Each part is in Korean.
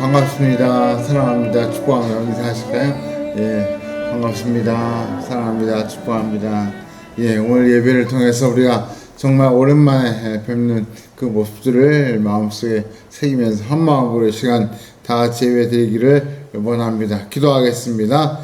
반갑습니다. 사랑합니다. 축복합니다. 인사하실까요? 예, 반갑습니다. 사랑합니다. 축복합니다. 예, 오늘 예배를 통해서 우리가 정말 오랜만에 뵙는 그 모습들을 마음속에 새기면서 한 마음으로 이 시간 다 같이 예배 드리기를 원합니다. 기도하겠습니다.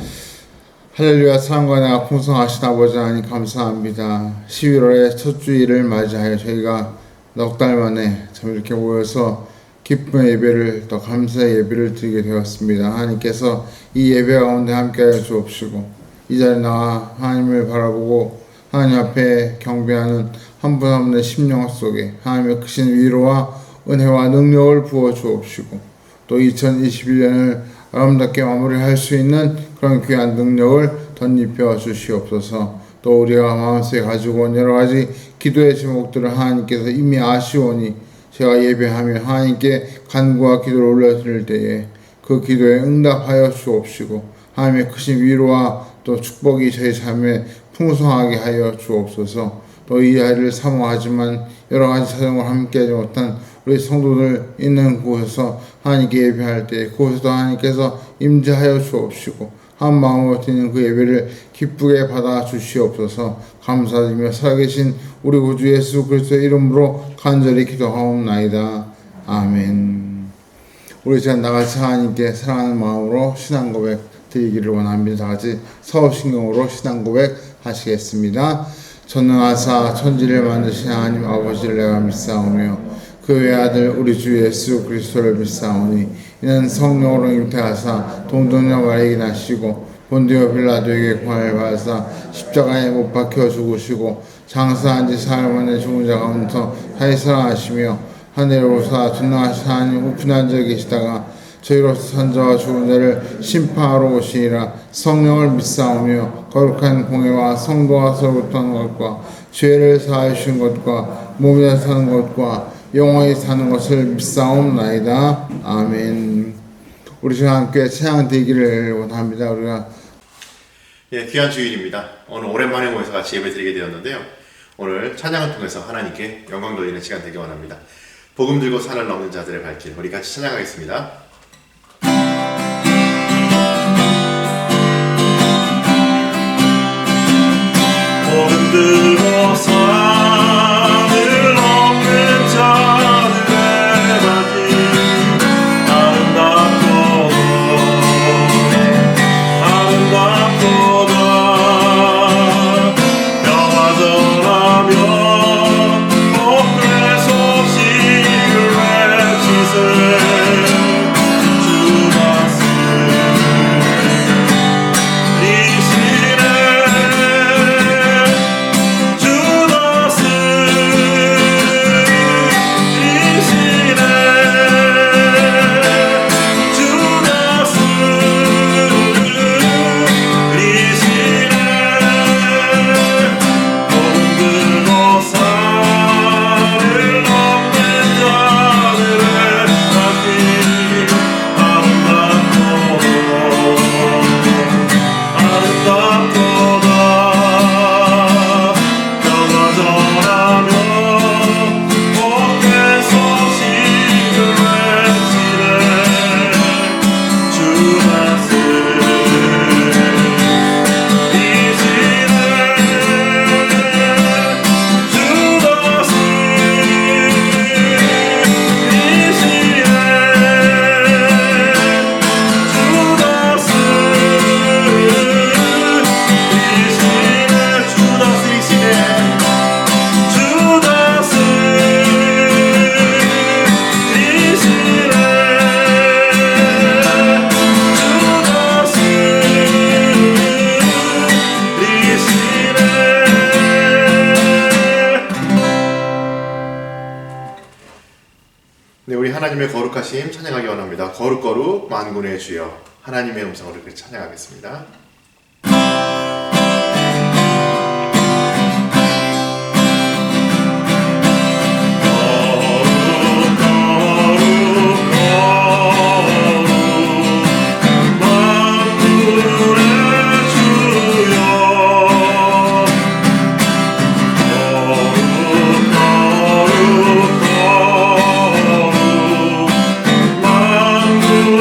할렐루야. 사랑과 내가 풍성하신 아버지 하나님 감사합니다. 11월의 첫 주일을 맞이하여 저희가 넉 달 만에 참 이렇게 모여서 기쁨의 예배를 더 감사의 예배를 드리게 되었습니다. 하나님께서 이 예배 가운데 함께하여 주옵시고 이 자리에 나와 하나님을 바라보고 하나님 앞에 경배하는 한 분 한 분의 심령 속에 하나님의 크신 위로와 은혜와 능력을 부어 주옵시고 또 2021년을 아름답게 마무리할 수 있는 그런 귀한 능력을 덧입혀 주시옵소서. 또 우리가 마음속에 가지고 온 여러 가지 기도의 제목들을 하나님께서 이미 아시오니 제가 예배하며 하나님께 간구와 기도를 올려드릴 때에 그 기도에 응답하여 주옵시고 하나님의 크신 위로와 또 축복이 저희 삶에 풍성하게 하여 주옵소서. 또 이 아이를 사모하지만 여러 가지 사정을 함께하지 못한 우리 성도들 있는 곳에서 하나님께 예배할 때 그곳에도 하나님께서 임재하여 주옵시고 한 마음으로 드리는 그 예배를 기쁘게 받아 주시옵소서. 감사드리며 살아계신 우리 구주 예수 그리스도의 이름으로 간절히 기도하옵나이다. 아멘. 우리 지금 나같이 하나님께 사랑하는 마음으로 신앙 고백 드리기를 원합니다. 다같이 서신경으로 신앙 고백 하시겠습니다. 전능하사 천지를 만드신 하나님 아버지를 내가 믿사오며 그 외아들 우리 주 예수 그리스도를 믿사오니 이는 성령으로 잉태하사 동정녀 마리아에게 나시고 본디오 빌라도에게 고난을 받으사 십자가에 못 박혀 죽으시고 장사한 지 사흘 만에 죽은 자 가운데서 다시 살아나시며 하늘에 오사 전능하신 하나님 우편 앉아 계시다가 저희로서 산자와 죽은 자를 심판하러 오시니라. 성령을 믿사오며 거룩한 공예와 성도와 서로부터 하는 것과 죄를 사하여 주신 것과 몸에 사는 것과 영원히 사는 것을 믿사옵나이다. 아멘. 우리 지금 함께 찬양 드리기를 원합니다. 우리가 귀한 주일입니다. 오늘 오랜만에 모여서 같이 예배 드리게 되었는데요. 오늘 찬양을 통해서 하나님께 영광 돌리는 시간 되기 원합니다. 복음 들고 산을 넘는 자들의 발길, 우리 같이 찬양하겠습니다. 복음 들고 산을 넘는 자들의 발길, 아름답도다 평화 전하며 복된 소식을 외치세. 하나님의 거룩하심 찬양하기 원합니다. 거룩거룩 만군의 주여, 하나님의 음성을 이렇게 찬양하겠습니다. 만군의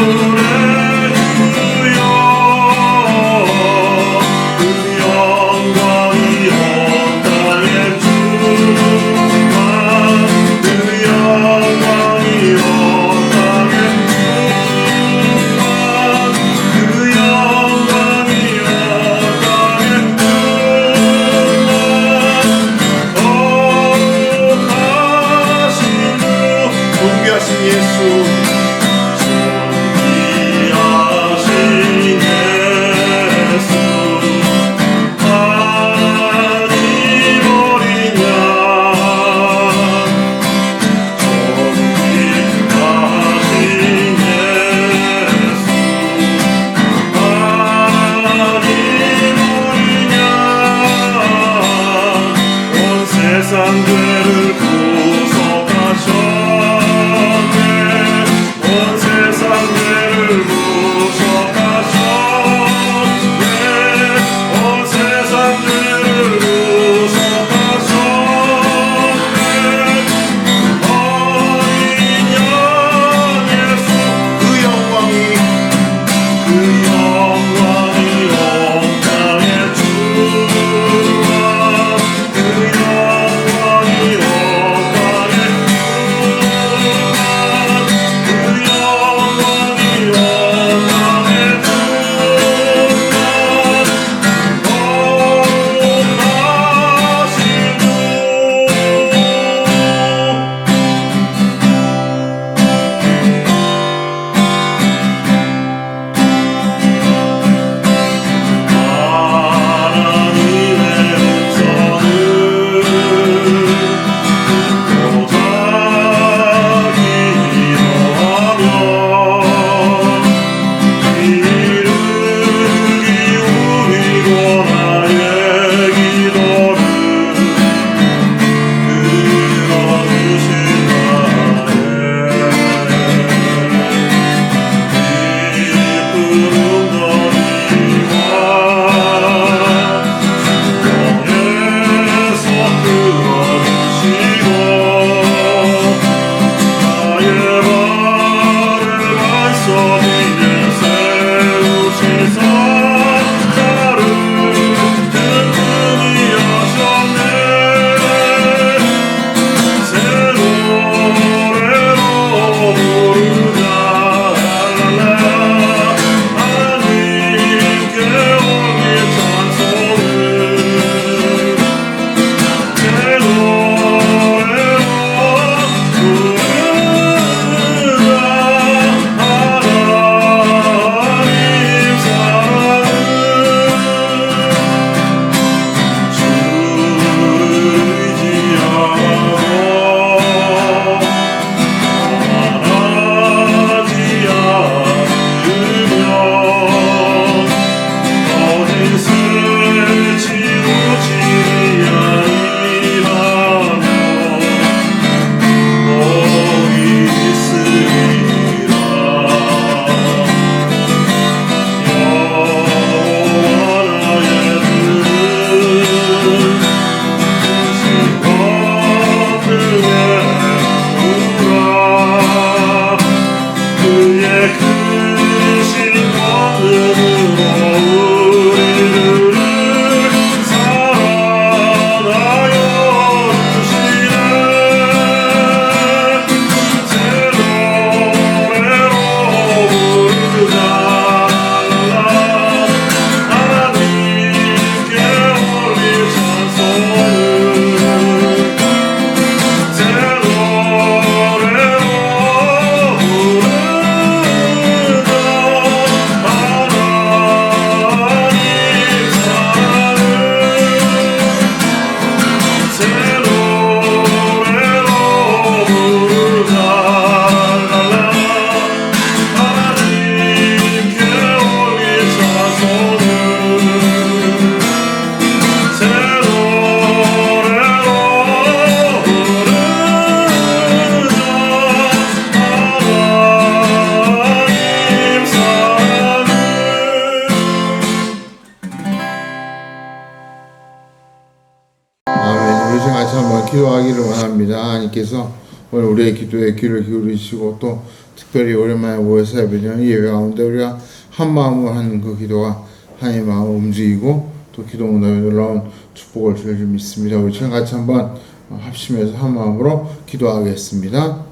기도하기를 원합니다. 하나님께서 오늘 우리의 기도에 귀를 기울이시고 또 특별히 오랜만에 모여서 예배 가운데 우리가 한 마음으로 하는 그 기도가 하나님의 마음을 움직이고 또 기도 응답에 놀라운 축복을 줄 줄 믿습니다. 우리 지금 같이 한번 합심해서 한 마음으로 기도하겠습니다.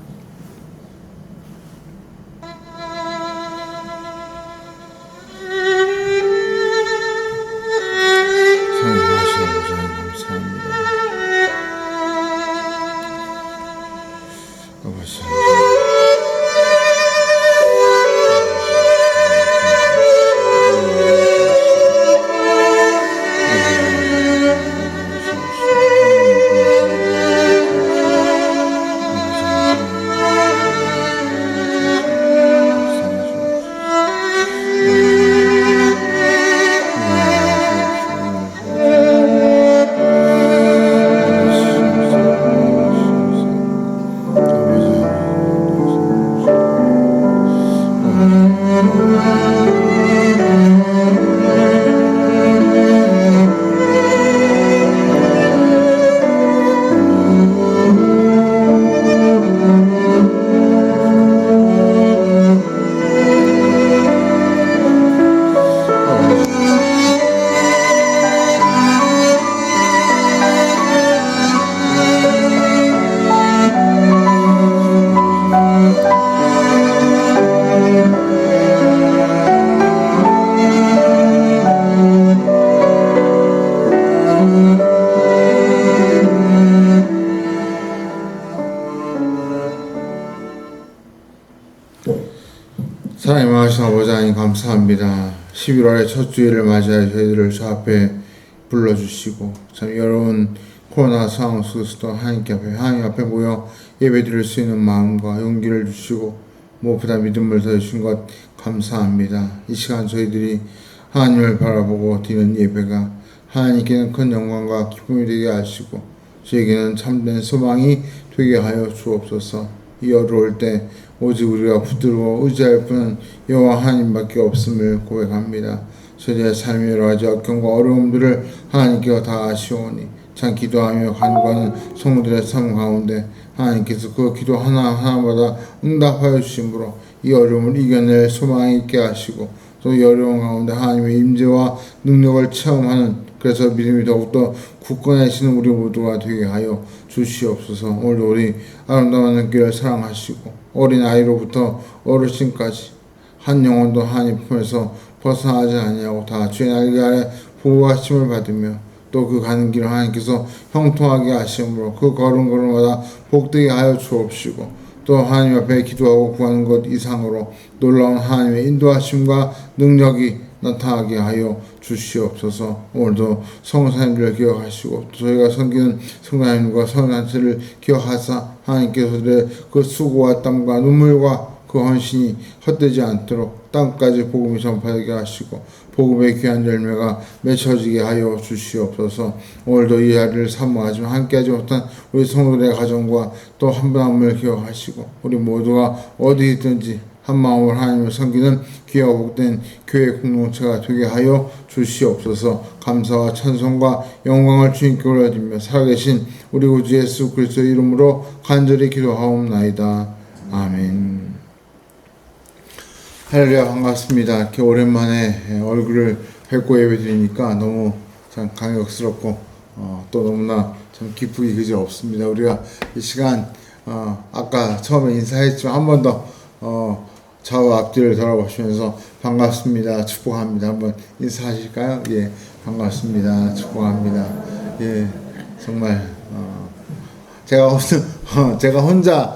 사랑의 마하신 아버지 하나님 감사합니다. 11월의 첫 주일을 맞이하여 저희들을 저 앞에 불러주시고 참 어려운 코로나 상황 속에서도 하나님 앞에 모여 예배드릴 수 있는 마음과 용기를 주시고 무엇보다 믿음을 더해주신 것 감사합니다. 이 시간 저희들이 하나님을 바라보고 드리는 예배가 하나님께는 큰 영광과 기쁨이 되게 하시고 저에게는 참된 소망이 되게 하여 주옵소서. 이 어려울 때 오직 우리가 붙들고 의지할 분은 여호와 하나님밖에 없음을 고백합니다. 저희의 삶의 여러 가지 역경과 어려움들을 하나님께서 다 아시오니 참 기도하며 간구하는 성도들의 삶 가운데 하나님께서 그 기도 하나하나마다 응답하여 주심으로 이 어려움을 이겨낼 소망이 있게 하시고 또 이 어려운 가운데 하나님의 임재와 능력을 체험하는 그래서 믿음이 더욱더 굳건해지는 우리 모두가 되게 하여 주시옵소서. 오늘도 우리 아름다운 눈길을 사랑하시고 어린아이로부터 어르신까지 한 영혼도 하나님 품에서 벗어나지 아니하고 다 주의 날개 아래 보호하심을 받으며 또 그 가는 길을 하나님께서 형통하게 하심으로 그 걸음걸음마다 복되게 하여 주옵시고 또 하나님 앞에 기도하고 구하는 것 이상으로 놀라운 하나님의 인도하심과 능력이 나타나게 하여 주시옵소서. 오늘도 성사님들을 기억하시고 저희가 섬기는 성사님과 성단체를 기억하사 하나님께서 그 수고와 땀과 눈물과 그 헌신이 헛되지 않도록 땅까지 복음이 전파되게 하시고 복음의 귀한 열매가 맺혀지게 하여 주시옵소서. 오늘도 이 자리를 사모하지만 함께하지 못한 우리 성도들의 가정과 또 한 분 한 분을 기억하시고 우리 모두가 어디든지 한 마음으로 하나님을 섬기는 귀하고 복된 교회 공동체가 되게 하여 주시옵소서. 감사와 찬송과 영광을 주님께 올려드리며 살아계신 우리 구주 예수 그리스도의 이름으로 간절히 기도하옵나이다. 아멘. 할렐루야, 반갑습니다. 이렇게 오랜만에 얼굴을 뵙고 예배드리니까 너무 참 감격스럽고 또 너무나 참 기쁘기 그지 없습니다. 우리가 이 시간 아까 처음에 인사했지만 한 번 더 좌우 앞뒤를 돌아보시면서 반갑습니다, 축복합니다 한번 인사하실까요? 예, 반갑습니다, 축복합니다. 예, 정말 제가 혼자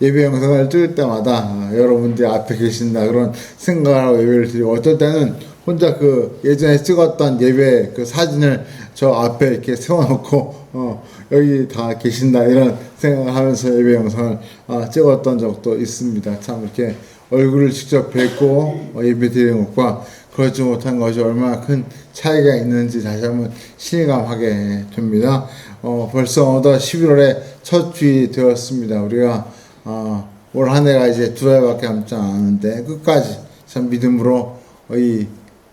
예배 영상을 찍을 때마다 여러분들이 앞에 계신다 그런 생각을 하고 예배를 드리고 어떨 때는 혼자 그 예전에 찍었던 예배 그 사진을 저 앞에 이렇게 세워놓고 여기 다 계신다 이런 생각을 하면서 예배 영상을 찍었던 적도 있습니다. 참 이렇게 얼굴을 직접 뵙고 예배 드리는 것과 그렇지 못한 것이 얼마나 큰 차이가 있는지 다시 한번 실감하게 됩니다. 벌써 어느덧 11월의 첫 주일이 되었습니다. 우리가 올 한 해가 이제 2달밖에 남지 않았는데 끝까지 참 믿음으로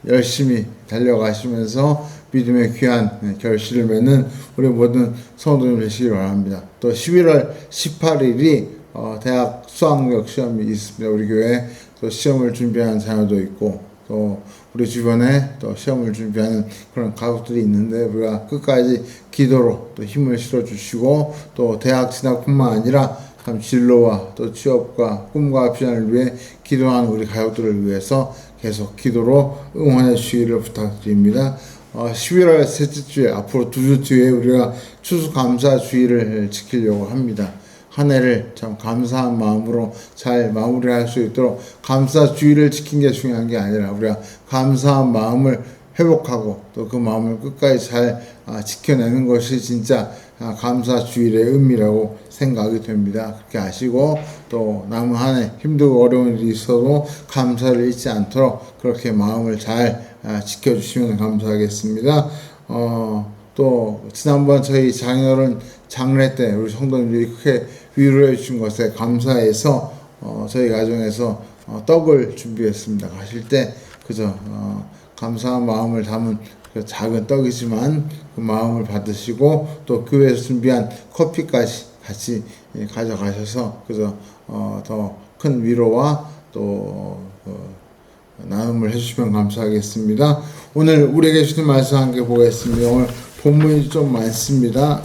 열심히 달려가시면서 믿음의 귀한 결실을 맺는 우리 모든 성도님 되시길 바랍니다. 또 11월 18일이 대학 수학력 시험이 있습니다. 우리 교회에 또 시험을 준비하는 자녀도 있고 또 우리 주변에 또 시험을 준비하는 그런 가족들이 있는데 우리가 끝까지 기도로 또 힘을 실어주시고 또 대학 진학뿐만 아니라 참 진로와 또 취업과 꿈과 비전을 위해 기도하는 우리 가족들을 위해서 계속 기도로 응원해 주시기를 부탁드립니다. 11월 셋째 주에 앞으로 2주 뒤에 우리가 추수감사주의를 지키려고 합니다. 한 해를 참 감사한 마음으로 잘 마무리할 수 있도록 감사주의를 지킨 게 중요한 게 아니라 우리가 감사한 마음을 회복하고 또 그 마음을 끝까지 잘 지켜내는 것이 진짜 감사주일의 의미라고 생각이 됩니다. 그렇게 아시고 또 남은 한 해 힘들고 어려운 일이 있어도 감사를 잊지 않도록 그렇게 마음을 잘 지켜주시면 감사하겠습니다. 또 지난번 저희 장인어른 장례 때 우리 성도님들이 크게 위로해 주신 것에 감사해서 저희 가정에서 떡을 준비했습니다. 가실 때 그저 감사한 마음을 담은 그 작은 떡이지만 그 마음을 받으시고 또 교회에서 준비한 커피까지 같이 가져가셔서 그저 더 큰 위로와 또 나눔을 해주시면 감사하겠습니다. 오늘 우리에게 주신 말씀 함께 보겠습니다. 오늘 본문이 좀 많습니다.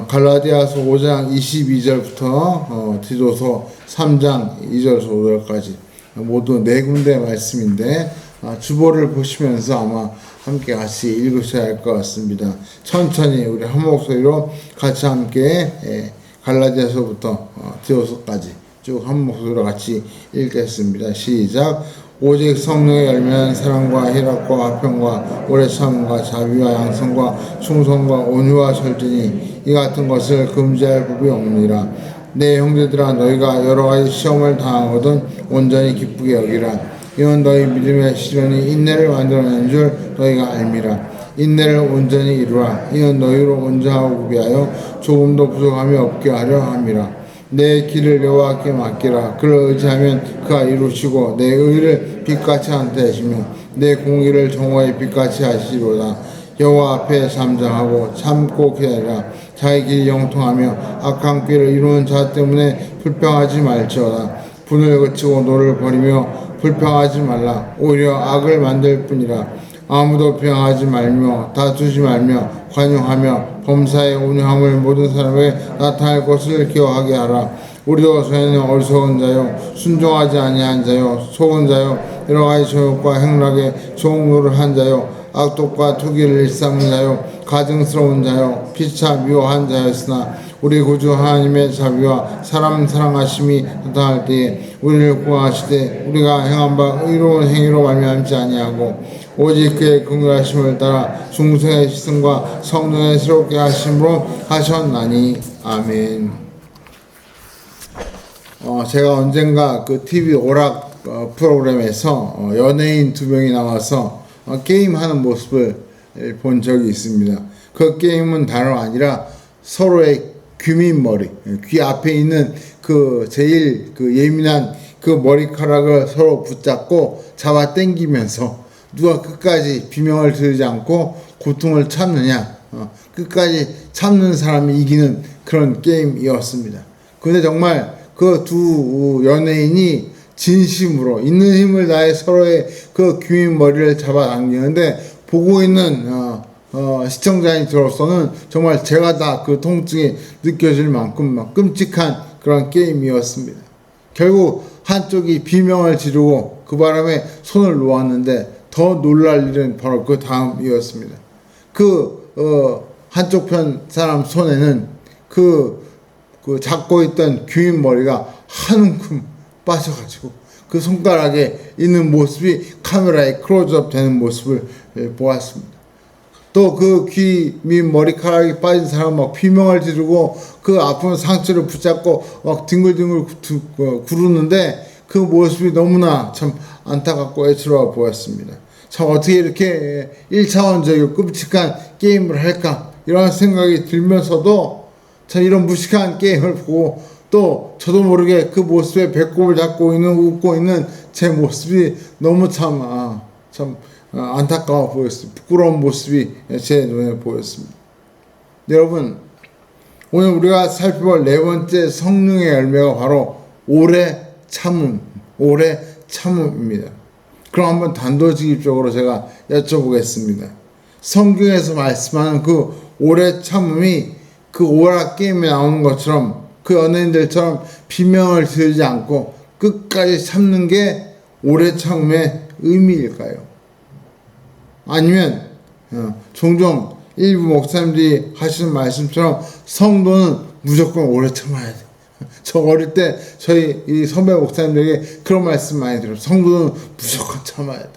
갈라디아서 5장 22절부터 디도서 3장 2절에서 5절까지 모두 4군데 말씀인데 주보를 보시면서 아마 함께 같이 읽으셔야 할 것 같습니다. 천천히 우리 한 목소리로 같이 함께 갈라디아서부터 디도서까지 쭉 한 목소리로 같이 읽겠습니다. 시작. 오직 성령의 열매는 사랑과 희락과 화평과 오래 참음과 자비와 양성과 충성과 온유와 절제니 이 같은 것을 금지할 법이 없느니라. 내 형제들아, 너희가 여러 가지 시험을 당하거든 온전히 기쁘게 여기라. 이는 너희 믿음의 시련이 인내를 만들어낸 줄 너희가 알미라. 인내를 온전히 이루라. 이는 너희로 온전하고 구비하여 조금도 부족함이 없게 하려 함이라. 내 길을 여호와께 맡기라. 그를 의지하면 그가 이루시고 내 의를 빛같이 한테 하시며 내 공의를 정오의 빛같이 하시리로다. 여호와 앞에 잠잠하고 참고 기다리라. 자기 길이 영통하며 악한 길을 이루는 자 때문에 불평하지 말지어다. 분을 그치고 노를 버리며 불평하지 말라. 오히려 악을 만들 뿐이라. 아무도 비방하지 말며 다투지 말며 관용하며 범사의 온유함을 모든 사람에게 나타낼 것을 기억하게 하라. 우리도 전에는 어리석은 자요 순종하지 아니한 자요 속은 자요 여러 가지 정욕과 행락에 종로를 한 자요 악독과 투기를 일삼은 자요 가증스러운 자요 피차 미워한 자였으나 우리 구주 하나님의 자비와 사람 사랑하심이 나타날 때에 우리를 구하시되 우리가 행한 바 의로운 행위로 말미암지 아니하고 오직 그의 긍휼하심을 따라 중생의 시승과 성령의 새롭게 하심으로 하셨나니. 아멘. 제가 언젠가 그 TV 오락 프로그램에서 연예인 2명이 나와서 게임하는 모습을 본 적이 있습니다. 그 게임은 다름 아니라 서로의 귀밑머리, 귀 앞에 있는 그 제일 그 예민한 그 머리카락을 서로 붙잡고 잡아 당기면서 누가 끝까지 비명을 지르지 않고 고통을 참느냐, 끝까지 참는 사람이 이기는 그런 게임이었습니다. 근데 정말 그 두 연예인이 진심으로 있는 힘을 다해 서로의 그 귀밑머리를 잡아당기는데 보고 있는 시청자인으로서는 정말 제가 다 그 통증이 느껴질 만큼 막 끔찍한 그런 게임이었습니다. 결국 한쪽이 비명을 지르고 그 바람에 손을 놓았는데 더 놀랄 일은 바로 그 다음이었습니다. 한쪽 편 사람 손에는 그 잡고 있던 귀밑머리가 한 움큼 빠져가지고 그 손가락에 있는 모습이 카메라에 클로즈업 되는 모습을 보았습니다. 또 그 귀밑머리카락이 빠진 사람 막 비명을 지르고 그 아픈 상처를 붙잡고 막 뒹굴뒹굴 구르는데 그 모습이 너무나 참 안타깝고 애처로워 보였습니다. 참 어떻게 이렇게 1차원적이고 끔찍한 게임을 할까 이런 생각이 들면서도 참 이런 무식한 게임을 보고 또 저도 모르게 그 모습에 배꼽을 잡고 있는 웃고 있는 제 모습이 너무 참 안타까워 보였습니다. 부끄러운 모습이 제 눈에 보였습니다. 여러분, 오늘 우리가 살펴볼 네 번째 성령의 열매가 바로 오래 참음입니다. 그럼 한번 단도직입적으로 제가 여쭤보겠습니다. 성경에서 말씀하는 그 오래 참음이 그 오락 게임에 나오는 것처럼 그 연예인들처럼 비명을 지르지 않고 끝까지 참는 게 오래 참음의 의미일까요? 아니면 종종 일부 목사님들이 하시는 말씀처럼 성도는 무조건 오래 참아야 돼. 저 어릴 때 저희 이 선배 목사님들에게 그런 말씀 많이 들어요. 성도는 무조건 참아야 돼.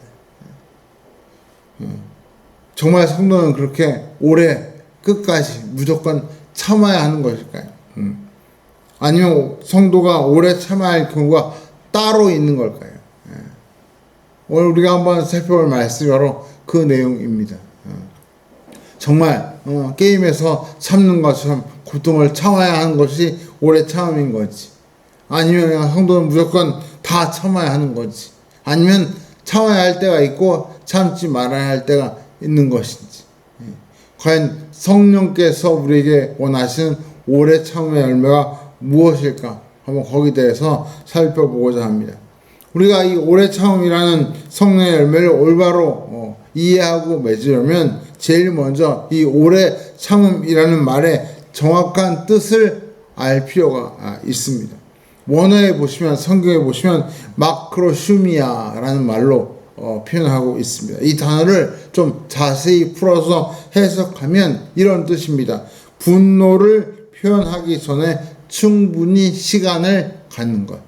정말 성도는 그렇게 오래 끝까지 무조건 참아야 하는 것일까요? 아니면 성도가 오래 참아야 할 경우가 따로 있는 걸까요? 오늘 우리가 한번 살펴볼 말씀이 바로 그 내용입니다. 정말 게임에서 참는 것처럼 고통을 참아야 하는 것이 오래 참음인 거지. 아니면 그냥 성도는 무조건 다 참아야 하는 거지. 아니면 참아야 할 때가 있고 참지 말아야 할 때가 있는 것인지. 과연 성령께서 우리에게 원하시는 오래 참음의 열매가 무엇일까? 한번 거기에 대해서 살펴보고자 합니다. 우리가 이 오래 참음이라는 성령의 열매를 올바로 이해하고 맺으려면 제일 먼저 이 오래 참음이라는 말의 정확한 뜻을 알 필요가 있습니다. 원어에 보시면, 성경에 보시면 마크로슈미아라는 말로 표현하고 있습니다. 이 단어를 좀 자세히 풀어서 해석하면 이런 뜻입니다. 분노를 표현하기 전에 충분히 시간을 갖는 것.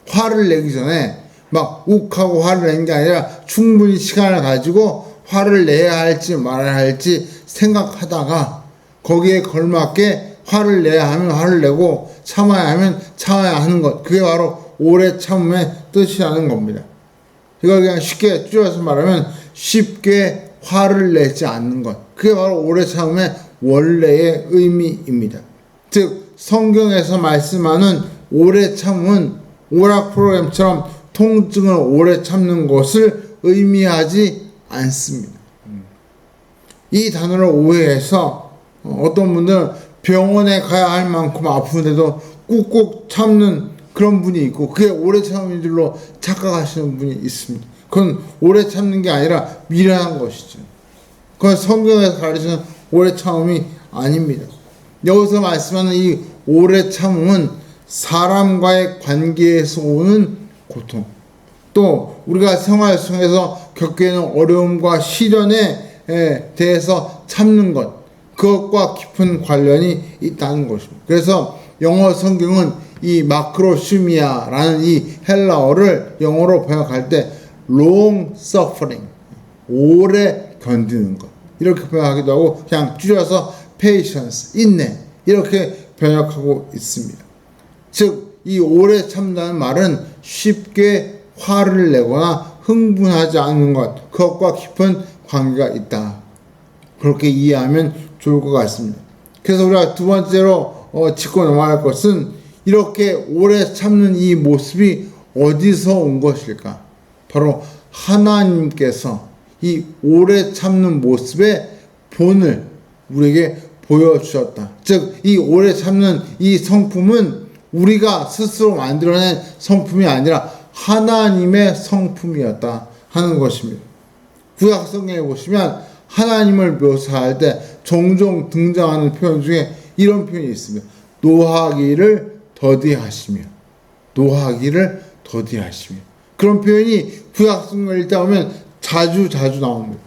화를 내기 전에 막 욱하고 화를 내는 게 아니라 충분히 시간을 가지고 화를 내야 할지 말아야 할지 생각하다가 거기에 걸맞게 화를 내야 하면 화를 내고 참아야 하면 참아야 하는 것. 그게 바로 오래 참음의 뜻이라는 겁니다. 이걸 그냥 쉽게 줄여서 말하면 쉽게 화를 내지 않는 것. 그게 바로 오래 참음의 원래의 의미입니다. 즉 성경에서 말씀하는 오래 참음은 오락 프로그램처럼 통증을 오래 참는 것을 의미하지 않습니다. 이 단어를 오해해서 어떤 분들은 병원에 가야 할 만큼 아픈데도 꾹꾹 참는 그런 분이 있고 그게 오래 참는 줄로 착각하시는 분이 있습니다. 그건 오래 참는 게 아니라 미련한 것이죠. 그건 성경에서 가르치는 오래 참음이 아닙니다. 여기서 말씀하는 이 오래 참음은 사람과의 관계에서 오는 고통, 또 우리가 생활 속에서 겪게 되는 어려움과 시련에 대해서 참는 것, 그것과 깊은 관련이 있다는 것입니다. 그래서 영어 성경은 이 마크로슈미아라는 이 헬라어를 영어로 번역할 때 long suffering, 오래 견디는 것, 이렇게 번역하기도 하고 그냥 줄여서 patience, 인내, 이렇게 번역하고 있습니다. 즉 이 오래 참다는 말은 쉽게 화를 내거나 흥분하지 않는 것, 그것과 깊은 관계가 있다. 그렇게 이해하면 좋을 것 같습니다. 그래서 우리가 두 번째로 짚고 넘어갈 것은 이렇게 오래 참는 이 모습이 어디서 온 것일까? 바로 하나님께서 이 오래 참는 모습의 본을 우리에게 보여주셨다. 즉 이 오래 참는 이 성품은 우리가 스스로 만들어낸 성품이 아니라 하나님의 성품이었다 하는 것입니다. 구약 성경에 보시면 하나님을 묘사할 때 종종 등장하는 표현 중에 이런 표현이 있습니다. 노하기를 더디하시며, 노하기를 더디하시며. 그런 표현이 구약 성경을 읽다 보면 자주 나옵니다.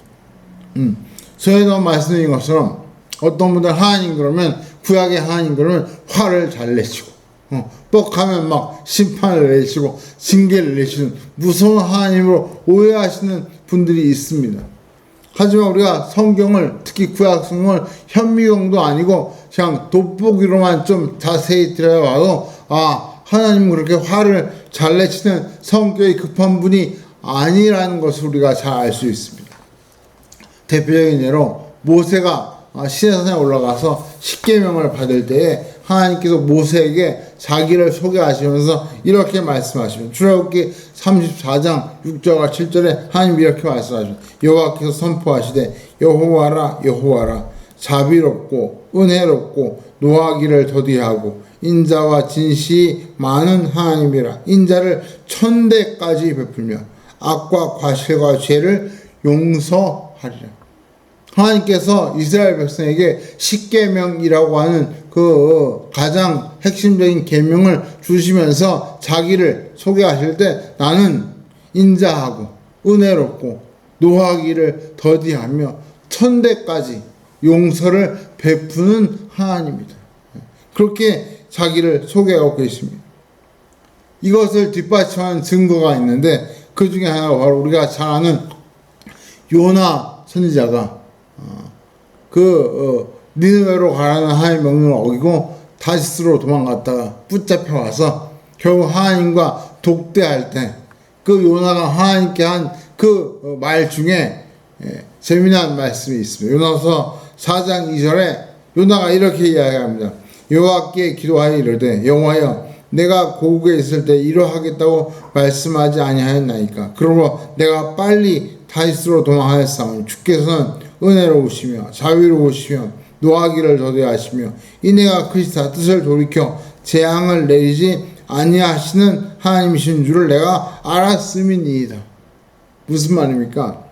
전에도 말씀드린 것처럼 어떤 분들 하나님 그러면, 구약의 하나님 그러면 화를 잘 내시고 뻑하면 막 심판을 내시고 징계를 내시는 무서운 하나님으로 오해하시는 분들이 있습니다. 하지만 우리가 성경을, 특히 구약 성경을 현미경도 아니고 그냥 돋보기로만 좀 자세히 들여다봐도 하나님은 그렇게 화를 잘 내시는 성격이 급한 분이 아니라는 것을 우리가 잘 알 수 있습니다. 대표적인 예로 모세가 시내산에 올라가서 십계명을 받을 때에 하나님께서 모세에게 자기를 소개하시면서 이렇게 말씀하시면, 출애굽기 34장 6절과 7절에 하나님이 이렇게 말씀하시면, 여호와께서 선포하시되 여호와라 여호와라 자비롭고 은혜롭고 노하기를 더디하고 인자와 진실이 많은 하나님이라. 인자를 천대까지 베풀며 악과 과실과 죄를 용서하리라. 하나님께서 이스라엘 백성에게 십계명이라고 하는 그 가장 핵심적인 계명을 주시면서 자기를 소개하실 때 나는 인자하고 은혜롭고 노하기를 더디하며 천대까지 용서를 베푸는 하나님이다. 그렇게 자기를 소개하고 계십니다. 이것을 뒷받침하는 증거가 있는데 그 중에 하나가 바로 우리가 잘 아는 요나 선지자가 니느웨로 가라는 하나님의 명령을 어기고 다시스로 도망갔다가 붙잡혀 와서 결국 하나님과 독대할 때 그 요나가 하나님께 한 그 말 중에 재미난 말씀이 있습니다. 요나서 4장 2절에 요나가 이렇게 이야기합니다. 여호와께 기도하여 이르되 여호와여 내가 고국에 있을 때 이러하겠다고 말씀하지 아니하였나이까. 그러므로 내가 빨리 다시스로 도망하였사오니 주께서는 은혜로우시며 자비로우시며 노하기를 더디하시며 이내가 크시사 뜻을 돌이켜 재앙을 내리지 아니하시는 하나님이신 줄을 내가 알았음이니이다. 무슨 말입니까?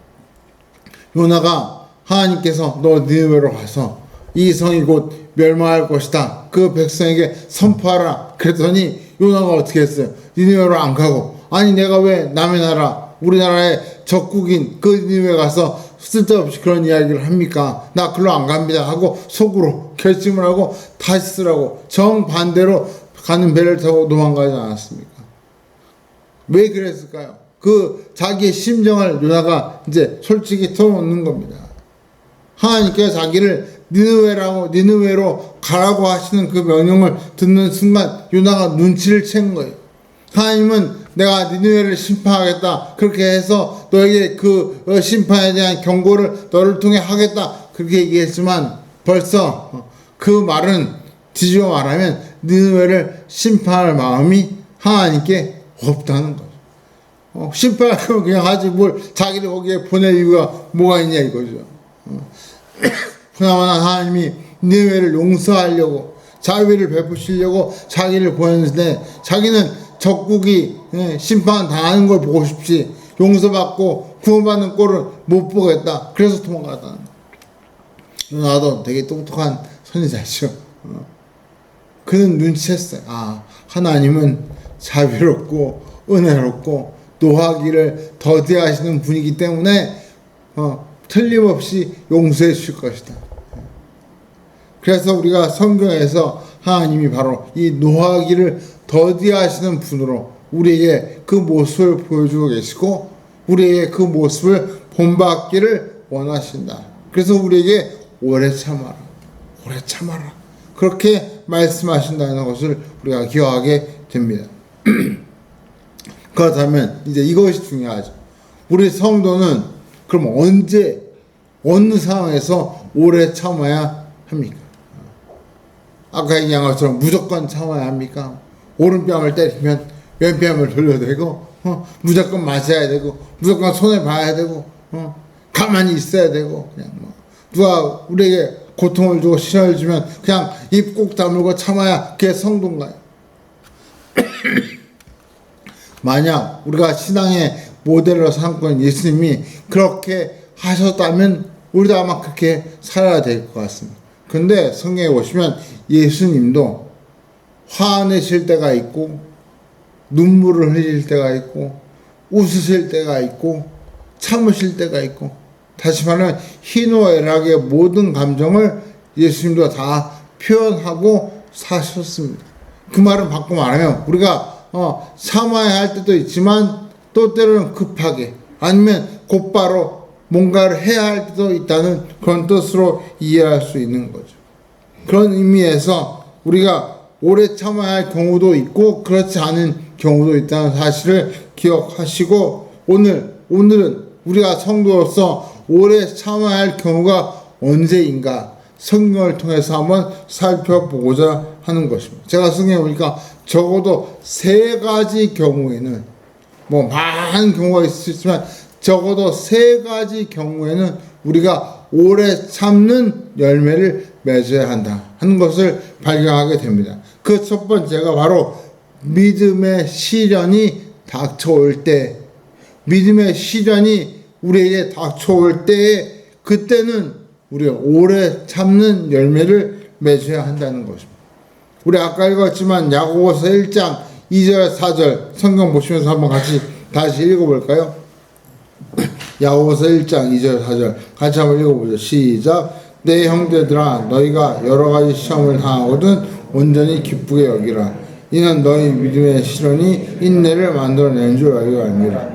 요나가 하나님께서 너 니느웨로 가서 이 성이 곧 멸망할 것이다, 그 백성에게 선포하라 그랬더니 요나가 어떻게 했어요? 니느웨로 안 가고, 아니 내가 왜 남의 나라 우리나라의 적국인 그 니느웨 가서 쓸데없이 그런 이야기를 합니까? 나 글로 안 갑니다 하고 속으로 결심을 하고 다시 쓰라고 정반대로 가는 배를 타고 도망가지 않았습니까? 왜 그랬을까요? 그 자기의 심정을 요나가 이제 솔직히 털어놓는 겁니다. 하나님께서 자기를 니느웨로 가라고 하시는 그 명령을 듣는 순간 요나가 눈치를 챈 거예요. 하나님은 내가 니느웨를 심판하겠다. 그렇게 해서 너에게 그 심판에 대한 경고를 너를 통해 하겠다. 그렇게 얘기했지만 벌써 그 말은 뒤집어 말하면 니느웨를 심판할 마음이 하나님께 없다는 거죠. 심판할 거면 그냥 하지 뭘 자기를 거기에 보낼 이유가 뭐가 있냐 이거죠. 그나마 하나님이 니느웨를 용서하려고 자비를 베푸시려고 자기를 보냈는데 자기는 적국이 심판 당하는 걸 보고 싶지 용서받고 구원받는 꼴을 못 보겠다. 그래서 도망갔다는 거예요. 나도 되게 똑똑한 선지자죠. 그는 눈치챘어요. 아, 하나님은 자비롭고 은혜롭고 노하기를 더디하시는 분이기 때문에 틀림없이 용서해 주실 것이다. 그래서 우리가 성경에서 하나님이 바로 이 노하기를 더디하시는 분으로 우리에게 그 모습을 보여주고 계시고 우리에게 그 모습을 본받기를 원하신다. 그래서 우리에게 오래 참아라. 오래 참아라. 그렇게 말씀하신다는 것을 우리가 기억하게 됩니다. 그렇다면 이제 이것이 중요하죠. 우리 성도는 그럼 언제 어느 상황에서 오래 참아야 합니까? 아까 얘기한 것처럼 무조건 참아야 합니까? 오른뺨을 때리면 왼뺨을 돌려대고 무조건 맞아야 되고 무조건 손해 봐야 되고 가만히 있어야 되고 그냥 뭐 누가 우리에게 고통을 주고 시련을 주면 그냥 입 꼭 다물고 참아야 그게 성도인가요? 만약 우리가 신앙의 모델로 삼고 있는 예수님이 그렇게 하셨다면 우리도 아마 그렇게 살아야 될 것 같습니다. 근데 성경에 보시면 예수님도 화내실 때가 있고 눈물을 흘릴 때가 있고 웃으실 때가 있고 참으실 때가 있고 다시 말하면 희노애락의 모든 감정을 예수님도 다 표현하고 사셨습니다. 그 말은 바꿔 말하면 우리가 참아야 할 때도 있지만 또 때로는 급하게 아니면 곧바로 뭔가를 해야 할 때도 있다는 그런 뜻으로 이해할 수 있는 거죠. 그런 의미에서 우리가 오래 참아야 할 경우도 있고 그렇지 않은 경우도 있다는 사실을 기억하시고 오늘은 우리가 성도로서 오래 참아야 할 경우가 언제인가 성경을 통해서 한번 살펴보고자 하는 것입니다. 제가 성경에 보니까 적어도 3가지 경우에는 뭐 많은 경우가 있을 수 있지만 적어도 3가지 경우에는 우리가 오래 참는 열매를 맺어야 한다 하는 것을 발견하게 됩니다. 그 첫 번째가 바로 믿음의 시련이 닥쳐올 때, 믿음의 시련이 우리에게 닥쳐올 때에 그때는 우리가 오래 참는 열매를 맺어야 한다는 것입니다. 우리 아까 읽었지만 야고보서 1장 2절 4절 성경 보시면서 한번 같이 다시 읽어볼까요? 야고보서 1장 2절 4절 같이 한번 읽어보죠. 시작. 내 형제들아 너희가 여러가지 시험을 당하거든 온전히 기쁘게 여기라. 이는 너희 믿음의 시련이 인내를 만들어낸 줄 알고 아니라.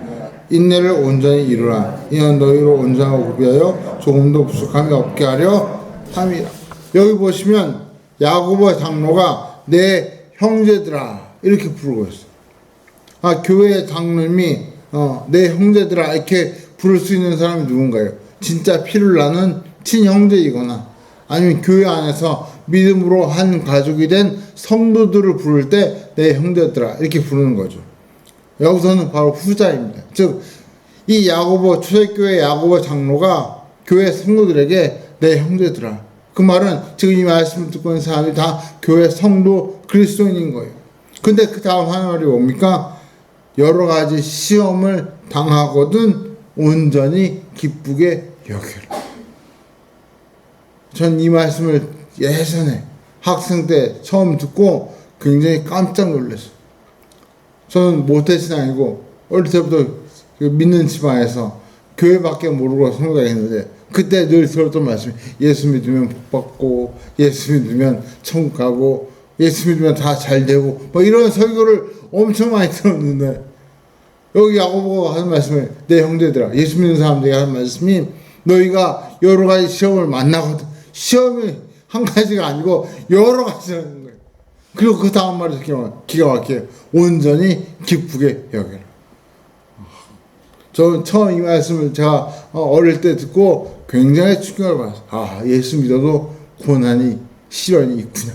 인내를 온전히 이루라. 이는 너희로 온전하고 구비하여 조금도 부족함이 없게 하려 함이라. 여기 보시면 야고보 장로가 내 형제들아 이렇게 부르고 있어요. 교회의 장로님이 내 형제들아 이렇게 부를 수 있는 사람이 누군가요? 진짜 피를 나는 친형제이거나 아니면 교회 안에서 믿음으로 한 가족이 된 성도들을 부를 때 내 형제들아 이렇게 부르는 거죠. 여기서는 바로 후자입니다. 즉 이 야고보 초대교회 야고보 장로가 교회 성도들에게 내 형제들아, 그 말은 지금 이 말씀을 듣고 있는 사람들이 다 교회 성도 그리스도인인 거예요. 근데 그 다음 하는 말이 뭡니까? 여러 가지 시험을 당하거든 온전히 기쁘게 여기라. 전 이 말씀을 예전에 학생 때 처음 듣고 굉장히 깜짝 놀랐어요. 저는 모태신앙이고 어릴 때부터 믿는 집안에서 교회밖에 모르고 생각했는데 그때 늘 들었던 말씀이 예수 믿으면 복 받고 예수 믿으면 천국 가고 예수 믿으면 다 잘 되고 뭐 이런 설교를 엄청 많이 들었는데 여기 야고보가 하는 말씀을 내 형제들아 예수 믿는 사람들에게 하는 말씀이 너희가 여러 가지 시험을 만나거든. 시험이 한 가지가 아니고 여러 가지라는 거예요. 그리고 그 다음 말이 기가 막혀요. 온전히 기쁘게 여겨라. 저는 처음 이 말씀을 제가 어릴 때 듣고 굉장히 충격을 받았어요. 아, 예수 믿어도 고난이 시련이 있구나.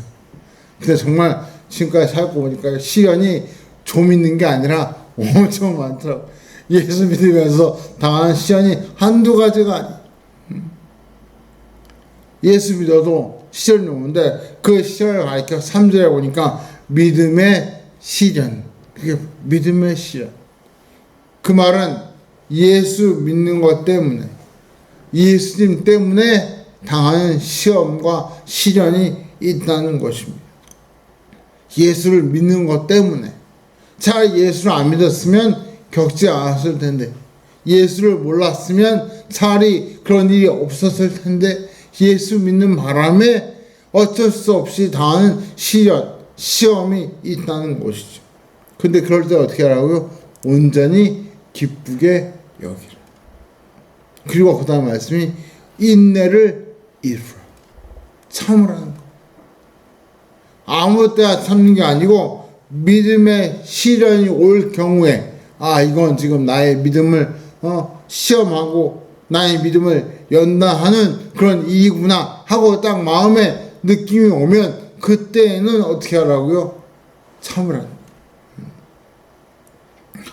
근데 정말 지금까지 살고 보니까 시련이 좀 있는 게 아니라 엄청 많더라고요. 예수 믿으면서 당하는 시련이 한두 가지가 아니에요. 예수 믿어도 시련이 오는데 그 시련을 가리켜 3절에 보니까 믿음의 시련. 그게 믿음의 시련. 그 말은 예수 믿는 것 때문에 예수님 때문에 당하는 시험과 시련이 있다는 것입니다. 예수를 믿는 것 때문에 차라리 예수를 안 믿었으면 겪지 않았을 텐데 예수를 몰랐으면 차라리 그런 일이 없었을 텐데 예수 믿는 바람에 어쩔 수 없이 당하는 시련, 시험이 있다는 것이죠. 근데 그럴 때 어떻게 하라고요? 온전히 기쁘게 여기라. 그리고 그 다음 말씀이 인내를 이루라. 참으라는 거. 아무 때나 참는 게 아니고 믿음의 시련이 올 경우에 아 이건 지금 나의 믿음을 시험하고 나의 믿음을 연단하는 그런 일이구나 하고 딱 마음에 느낌이 오면 그때는 어떻게 하라고요? 참으라.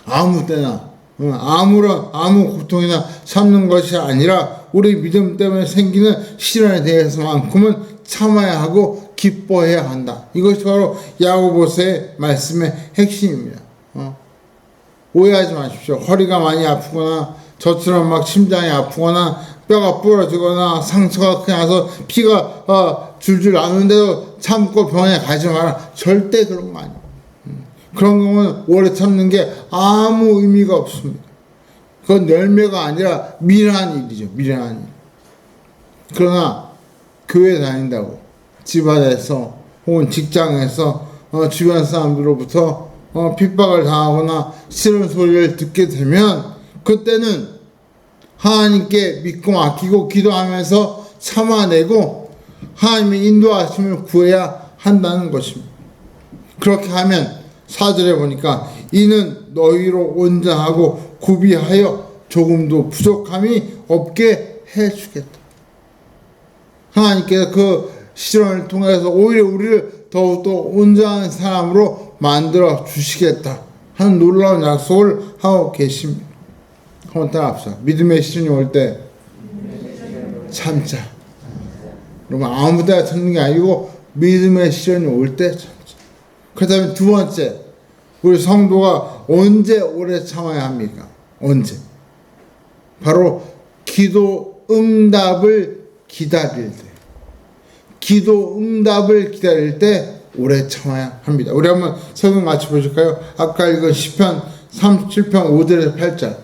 아무 때나 아무 고통이나 참는 것이 아니라 우리 믿음 때문에 생기는 시련에 대해서만큼은 참아야 하고 기뻐해야 한다. 이것이 바로 야고보서의 말씀의 핵심입니다. 오해하지 마십시오. 허리가 많이 아프거나 저처럼 막 심장이 아프거나 뼈가 부러지거나 상처가 크게 나서 피가 줄줄 나는데도 참고 병원에 가지 마라. 절대 그런 거 아니에요. 그런 경우는 오래 참는 게 아무 의미가 없습니다. 그건 열매가 아니라 미련한 일이죠. 미련한 일. 그러나 교회 다닌다고 집안에서 혹은 직장에서 주변 사람들로부터 핍박을 당하거나 싫은 소리를 듣게 되면 그때는 하나님께 믿고 맡기고 기도하면서 참아내고 하나님의 인도하심을 구해야 한다는 것입니다. 그렇게 하면 4절에 보니까 이는 너희로 온전하고 구비하여 조금도 부족함이 없게 해주겠다. 하나님께서 그 시련을 통해서 오히려 우리를 더욱더 온전한 사람으로 만들어 주시겠다 하는 놀라운 약속을 하고 계십니다. 한번 따라합시다. 믿음의 시련이 올 때 참자. 그러면 아무 데나 참는 게 아니고 믿음의 시련이 올 때 참자. 그 다음에 두 번째, 우리 성도가 언제 오래 참아야 합니까? 언제? 바로 기도 응답을 기다릴 때. 기도 응답을 기다릴 때 오래 참아야 합니다. 우리 한번 성경 같이 보실까요? 아까 읽은 시편 37편 5절에서 8절.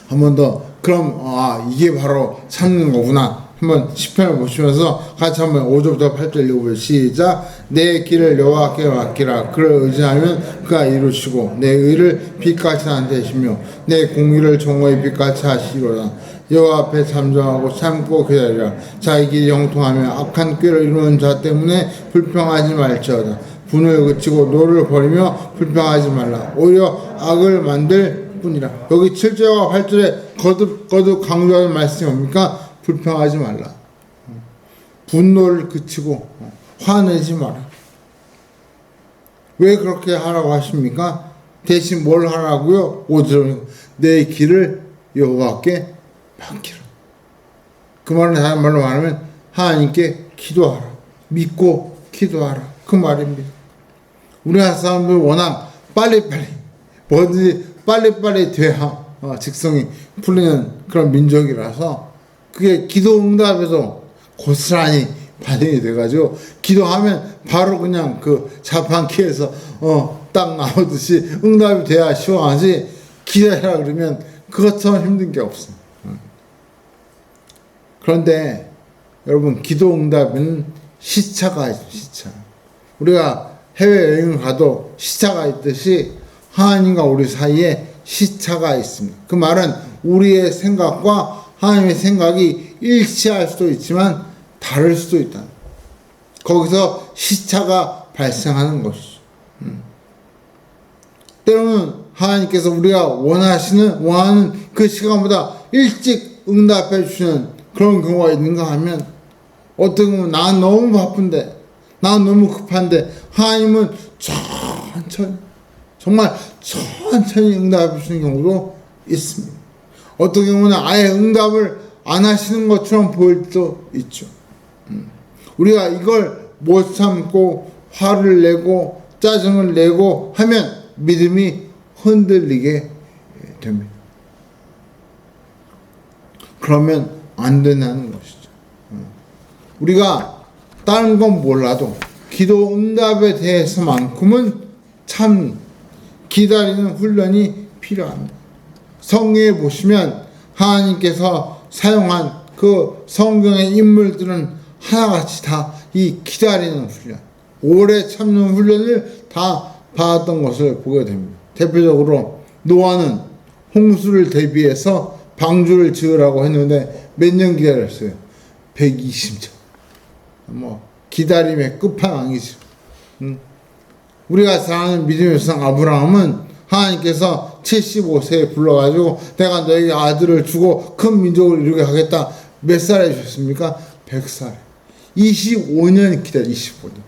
한 번 더. 그럼 이게 바로 참는 거구나. 한번 시편을 보시면서 같이 한번 5절부터 8절 읽어보세요. 시작. 내 길을 여호와께 맡기라. 그를 의지하면 그가 이루시고 내 의를 빛같이 나한테 하시며 내 공의를 정오의 빛같이 하시리로다. 여호와 앞에 잠잠하고 참고 기다리라. 자기 길이 형통하며 악한 꾀를 이루는 자 때문에 불평하지 말지어다. 분을 그치고 노를 버리며 불평하지 말라. 오히려 악을 만들 뿐이라. 여기 7절과 8절에 거듭 강조하는 말씀이 뭡니까? 불평하지 말라. 분노를 그치고 화내지 마라. 왜 그렇게 하라고 하십니까? 대신 뭘 하라고요? 5절 내 길을 여호와께 맡기라. 그 말은 다른 말로 말하면 하나님께 기도하라. 믿고 기도하라. 그 말입니다. 우리나라 사람들 워낙 빨리빨리 뭐든지 빨리빨리 돼야 직성이 풀리는 그런 민족이라서 그게 기도 응답에도 고스란히 반영이 돼가지고 기도하면 바로 그냥 그 자판기에서 딱 나오듯이 응답이 돼야 시원하지 기다리라 그러면 그것처럼 힘든 게 없어. 그런데 여러분 기도 응답은 시차가 있죠. 시차. 우리가 해외여행을 가도 시차가 있듯이 하나님과 우리 사이에 시차가 있습니다. 그 말은 우리의 생각과 하나님의 생각이 일치할 수도 있지만 다를 수도 있다. 거기서 시차가 발생하는 것이죠. 때로는 하나님께서 우리가 원하는 그 시간보다 일찍 응답해 주시는 그런 경우가 있는가 하면, 어떻게 보면 나는 너무 바쁜데, 나는 너무 급한데 하나님은 천천히, 정말 천천히 응답해 주시는 경우도 있습니다. 어떤 경우는 아예 응답을 안 하시는 것처럼 보일 수도 있죠. 우리가 이걸 못 참고 화를 내고 짜증을 내고 하면 믿음이 흔들리게 됩니다. 그러면 안 된다는 것이죠. 우리가 다른 건 몰라도 기도 응답에 대해서만큼은 참 기다리는 훈련이 필요합니다. 성경에 보시면 하나님께서 사용한 그 성경의 인물들은 하나같이 다 이 기다리는 훈련, 오래 참는 훈련을 다 받았던 것을 보게 됩니다. 대표적으로 노아는 홍수를 대비해서 방주를 지으라고 했는데 몇 년 기다렸어요? 120년. 기다림의 끝판왕이죠. 우리가 잘 아는 믿음의 조상 아브라함은 하나님께서 75세에 불러가지고 내가 너에게 아들을 주고 큰 민족을 이루게 하겠다. 몇 살에 주셨습니까? 100살. 25년 기다려. 25년.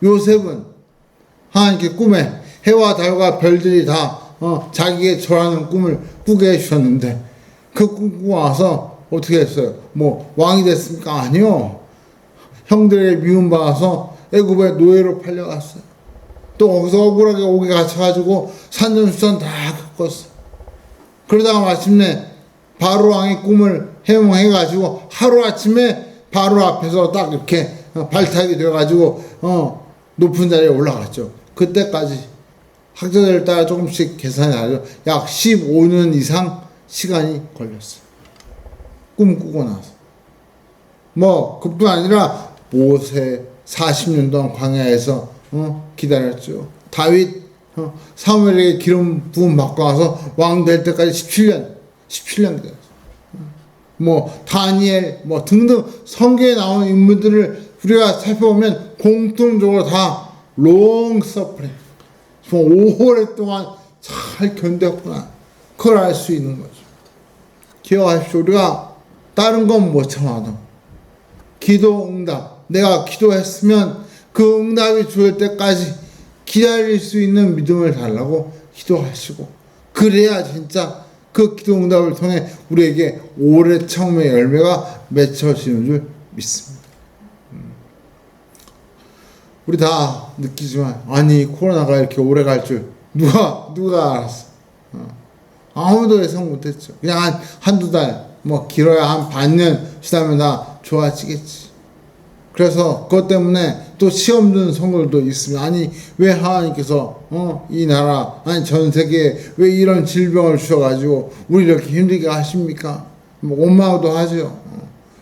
요셉은 하나님께 꿈에 해와 달과 별들이 다 자기의 절하는 꿈을 꾸게 해주셨는데, 그 꿈 꾸고 와서 어떻게 했어요? 왕이 됐습니까? 아니요. 형들에게 미움받아서 애굽의 노예로 팔려갔어요. 또 거기서 억울하게 옥에 갇혀가지고 산전수전 다 겪었어요. 그러다가 마침내 바로 왕의 꿈을 해몽해가지고 하루아침에 바로 앞에서 딱 이렇게 발탁이 돼가지고 높은 자리에 올라갔죠. 그때까지 학자들을 따라 조금씩 계산이 나죠. 약 15년 이상 시간이 걸렸어요. 꿈 꾸고 나서. 그뿐 아니라 모세 40년 동안 광야에서 기다렸죠. 다윗 사무엘에게 기름 부음 받고 와서 왕 될 때까지 17년 기다렸어요. 다니엘 등등 성경에 나오는 인물들을 우리가 살펴보면 공통적으로 다 long suffering, 오랫동안 잘 견뎠구나, 그걸 알 수 있는 거죠. 기억하십시오. 우리가 다른 건 못 참아도 기도 응답, 내가 기도했으면 그 응답이 주어질 때까지 기다릴 수 있는 믿음을 달라고 기도하시고, 그래야 진짜 그 기도 응답을 통해 우리에게 오래 참음의 열매가 맺혀지는 줄 믿습니다. 우리 다 느끼지만, 아니 코로나가 이렇게 오래 갈 줄 누가 알았어? 아무도 예상 못했죠. 그냥 한두 달, 길어야 한 반년 지나면 다 좋아지겠지. 그래서 그것 때문에 또 시험 든 성도들도 있습니다. 아니 왜 하나님께서 이 나라, 아니 전 세계에 왜 이런 질병을 주셔가지고 우리 이렇게 힘들게 하십니까? 원망도 하죠.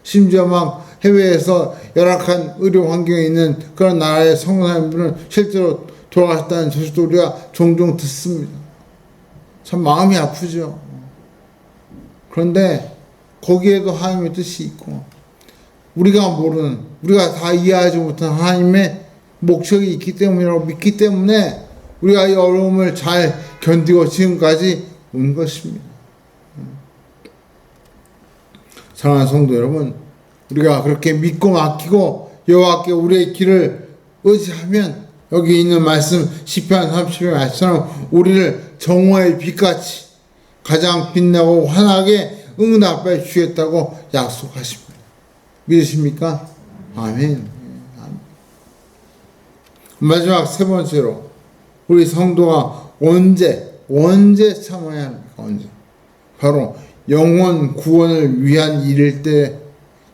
심지어 막 해외에서 열악한 의료 환경에 있는 그런 나라의 성도님들은 실제로 돌아가셨다는 소식도 우리가 종종 듣습니다. 참 마음이 아프죠. 그런데 거기에도 하나님의 뜻이 있고, 우리가 모르는, 우리가 다 이해하지 못한 하나님의 목적이 있기 때문이라고 믿기 때문에 우리가 이 어려움을 잘 견디고 지금까지 온 것입니다. 사랑하는 성도 여러분, 우리가 그렇게 믿고 맡기고 여호와께 우리의 길을 의지하면, 여기 있는 말씀 시편 30편 말씀처럼 우리를 정오의 빛같이 가장 빛나고 환하게 응답해 주겠다고 약속하십니다. 믿으십니까? 아멘. 마지막 세 번째로, 우리 성도가 언제 참아야 합니까? 언제? 바로 영혼 구원을 위한 일일 때,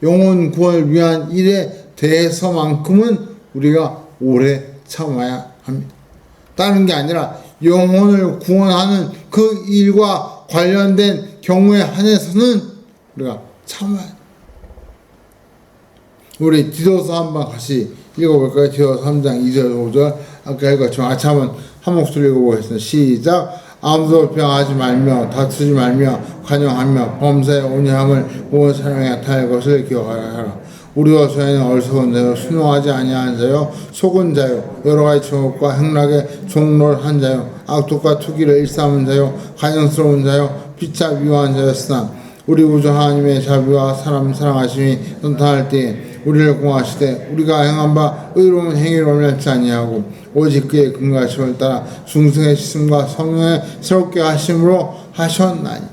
영혼 구원을 위한 일에 대해서만큼은 우리가 오래 참아야 합니다. 다른 게 아니라 영혼을 구원하는 그 일과 관련된 경우에 한해서는 우리가 참아야 합니다. 우리 디도서 한번 같이 읽어볼까요? 디도서 3장 2절 5절 아까 읽었지만 같이 한번 한 목소리 읽어보겠습니다. 시작. 아무도 비방하지 말며 다투지 말며 관용하며 범사에 온유함을 모든 사람에게 나타낼 것을 기억하라 하라. 우리와 저희는 어리석은 자요 순종하지 아니하는 자요 속은 자요 여러 가지 정욕과 행락에 종로한 자요 악독과 투기를 일삼은 자요 간영스러운 자요 피차 미워한 자였으나 우리 구주 하나님의 자비와 사람 사랑하심이 나타날 때에 우리를 공하시되 우리가 행한 바 의로운 행위를 원치 아니하고 오직 그의 긍휼하심을 따라 중생의 시슴과 성령의 새롭게 하심으로 하셨나니.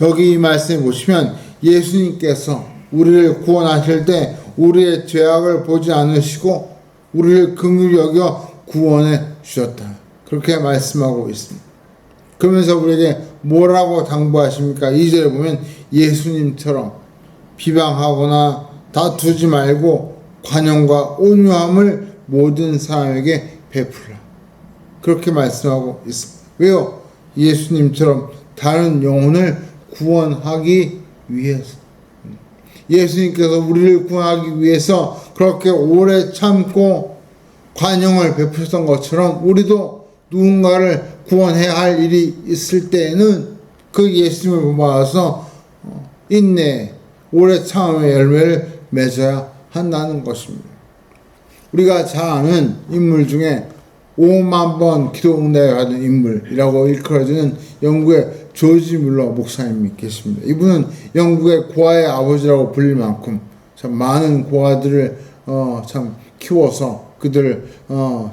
여기 이 말씀에 보시면 예수님께서 우리를 구원하실 때 우리의 죄악을 보지 않으시고 우리를 긍휼히 여겨 구원해 주셨다. 그렇게 말씀하고 있습니다. 그러면서 우리에게 뭐라고 당부하십니까? 2절에 보면 예수님처럼 비방하거나 다투지 말고 관용과 온유함을 모든 사람에게 베풀라. 그렇게 말씀하고 있습니다. 왜요? 예수님처럼 다른 영혼을 구원하기 위해서. 예수님께서 우리를 구원하기 위해서 그렇게 오래 참고 관용을 베푸셨던 것처럼 우리도 누군가를 구원해야 할 일이 있을 때에는 그 예수님을 본받아서 인내, 오래 참음의 열매를 맺어야 한다는 것입니다. 우리가 잘 아는 인물 중에 5만 번 기도 응답을 받은 인물이라고 일컬어지는 영국의 조지 물러 목사님이 계십니다. 이분은 영국의 고아의 아버지라고 불릴 만큼 참 많은 고아들을 참 키워서 그들을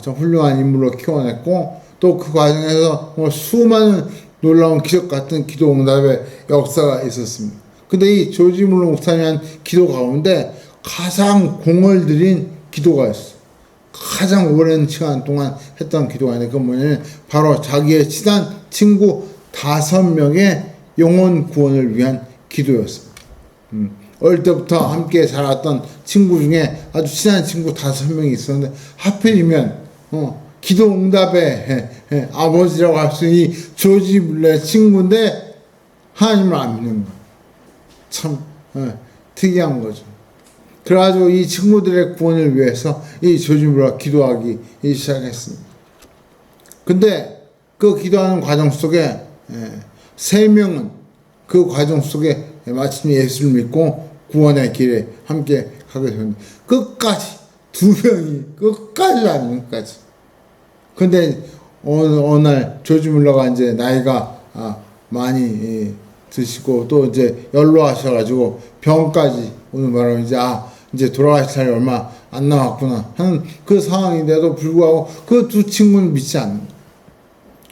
참 훌륭한 인물로 키워냈고 또 그 과정에서 수많은 놀라운 기적 같은 기도 응답의 역사가 있었습니다. 근데 이 조지 물러 목사님이 한 기도 가운데 가장 공을 들인 기도가 있어요. 가장 오랜 시간 동안 했던 기도가 있는데 그건 뭐냐면 바로 자기의 친한 친구 5명의 영혼 구원을 위한 기도였습니다. 어릴 때부터 함께 자랐던 친구 중에 아주 친한 친구 5명이 있었는데 하필이면 기도 응답의 아버지라고 할 수 있는 조지 물러의 친구인데 하나님을 안 믿는 거예요. 참 특이한 거죠. 그래가지고 이 친구들의 구원을 위해서 이 조지 물러가 기도하기 시작했습니다. 근데 그 기도하는 과정 속에 3명은 그 과정 속에 마침 예수를 믿고 구원의 길에 함께 가게 되는데 끝까지 2명이 끝까지 안 믿는 끝까지. 근데 어느 날 조지 물러가 이제 나이가 많이 드시고 또 이제 연로하셔가지고 병까지 오는 바람에 이제 돌아가실 날이 얼마 안 남았구나 하는 그 상황인데도 불구하고 그 2 친구는 믿지 않는다.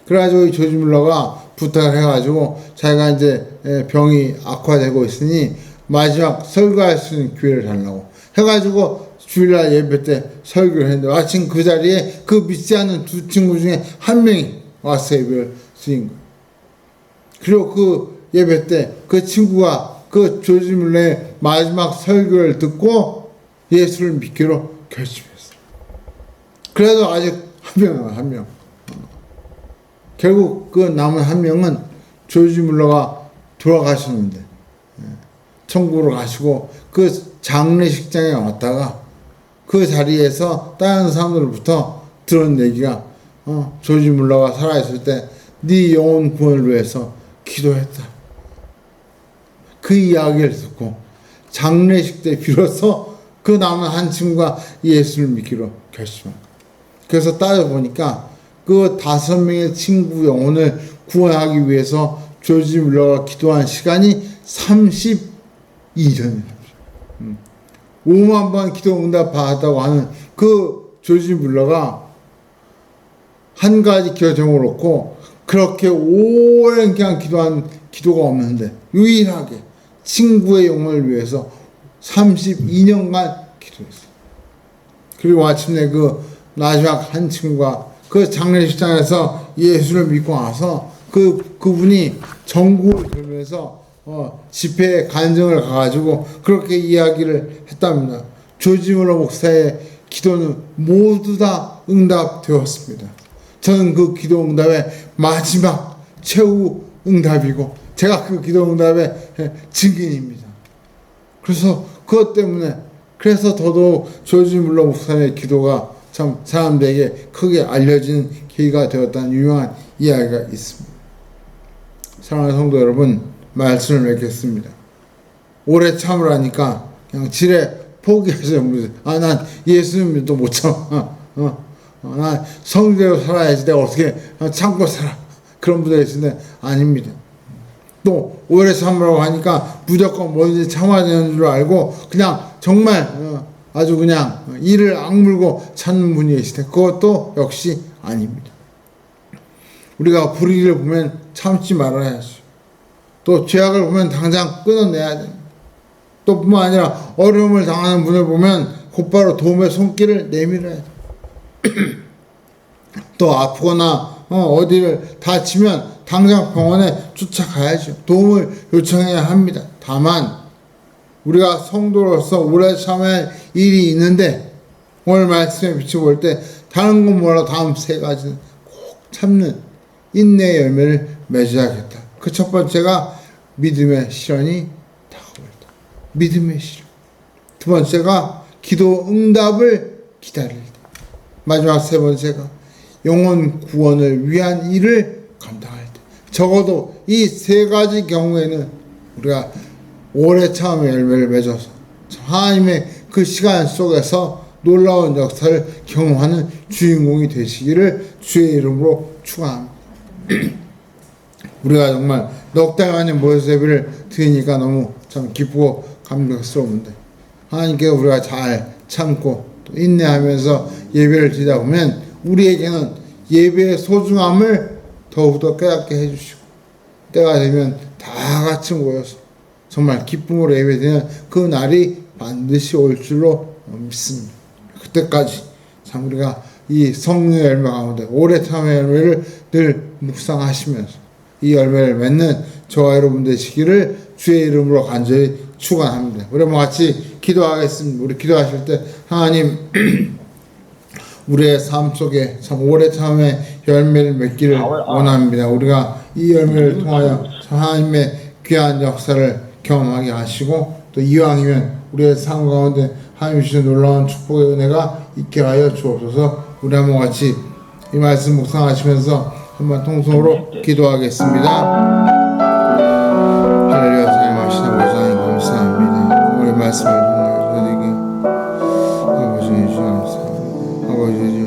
그래가지고 이 조지 물러가 부탁을 해가지고 자기가 이제 병이 악화되고 있으니 마지막 설교할 수 있는 기회를 달라고 해가지고 주일날 예배 때 설교를 했는데 마침 그 자리에 그 믿지 않는 2 친구 중에 1명이 와서 예배를 드린 거예요. 그리고 그 예배 때 그 친구가 그 조지 물러의 마지막 설교를 듣고 예수를 믿기로 결심했어요. 그래도 아직 1명. 결국 그 남은 1명은 조지 물러가 돌아가셨는데 천국으로 가시고 그 장례식장에 왔다가 그 자리에서 다른 사람들로부터 들은 얘기가 조지 물러가 살아있을 때 네 영혼 구원을 위해서 기도했다. 그 이야기를 듣고 장례식 때 비로소 그 남은 한 친구가 예수를 믿기로 결심합니다. 그래서 따져보니까 그 5명의 친구 영혼을 구원하기 위해서 조지 물러가 기도한 시간이 32년입니다. 5만 번 기도 응답 받았다고 하는 그 조지 물러가 한 가지 기도 제목을 놓고 그렇게 오랜 기간 기도한 기도가 없는데 유일하게 친구의 영혼을 위해서 32년간 기도했어요. 그리고 마침내 그 마지막 한 친구가 그 장례식장에서 예수를 믿고 나서 그분이 전국을 돌면서 집회에 간증을 가가지고 그렇게 이야기를 했답니다. 조지 물러 목사의 기도는 모두 다 응답되었습니다. 저는 그 기도 응답의 마지막 최후 응답이고 제가 그 기도 응답의 증인입니다. 그래서 그것 때문에 그래서 더더욱 조지 물러 목사님의 기도가 참 사람들에게 크게 알려지는 계기가 되었다는 유명한 이야기가 있습니다. 사랑하는 성도 여러분, 말씀을 맺겠습니다. 오래 참으라니까 그냥 지레 포기하세요. 난 예수님 믿도 못 참아. 난 성대로 살아야지. 내가 어떻게 참고 살아. 그런 분들이 있는데 아닙니다. 또 오래 참으라고 하니까 무조건 뭐든지 참아야 되는 줄 알고 그냥 정말 아주 그냥 이를 악물고 찾는 분이 계시대. 그것도 역시 아닙니다. 우리가 불의를 보면 참지 말아야죠. 또 죄악을 보면 당장 끊어내야 됩니다. 또 뿐만 아니라 어려움을 당하는 분을 보면 곧바로 도움의 손길을 내밀어야 돼요. 또 아프거나 어디를 다치면 당장 병원에 쫓아가야죠. 도움을 요청해야 합니다. 다만 우리가 성도로서 오래 참아야 할 일이 있는데 오늘 말씀에 비춰볼 때 다른 건 몰라도 다음 세 가지는 꼭 참는 인내의 열매를 맺어야겠다. 그 첫 번째가 믿음의 실현이 다가올 때. 믿음의 실현. 두 번째가 기도 응답을 기다릴 때. 마지막 세 번째가 영혼 구원을 위한 일을 감당할 때. 적어도 이 세 가지 경우에는 우리가 오래 참음의 열매를 맺어서 하나님의 그 시간 속에서 놀라운 역사를 경험하는 주인공이 되시기를 주의 이름으로 축원합니다. 우리가 정말 넉 달 만에 모여서 예배를 드리니까 너무 참 기쁘고 감격스러운데 하나님께서 우리가 잘 참고 또 인내하면서 예배를 드리다 보면 우리에게는 예배의 소중함을 더욱더 깨닫게 해주시고 때가 되면 다 같이 모여서 정말 기쁨으로 예배드리는 그 날이 반드시 올 줄로 믿습니다. 그때까지 참 우리가 이 성령의 열매 가운데 오래 참의 열매를 늘 묵상하시면서 이 열매를 맺는 저와 여러분 되시기를 주의 이름으로 간절히 축원합니다. 우리 한번 같이 기도하겠습니다. 우리 기도하실 때 하나님 우리의 삶 속에 참 오래 참의 열매를 맺기를 원합니다. 우리가 이 열매를 통하여 하나님의 귀한 역사를 경험하게 하시고 또 이왕이면 우리의 삶 가운데 하나님 주신 놀라운 축복의 은혜가 있게 하여 주옵소서. 우리 한번 같이 이 말씀 묵상하시면서 한번 통성으로 기도하겠습니다. 할렐루야. 사랑하시는 아버지 하나님 감사합니다. 우리 말씀을 통하여 저에게 아버지 주님 감사합니다. 아버지 주님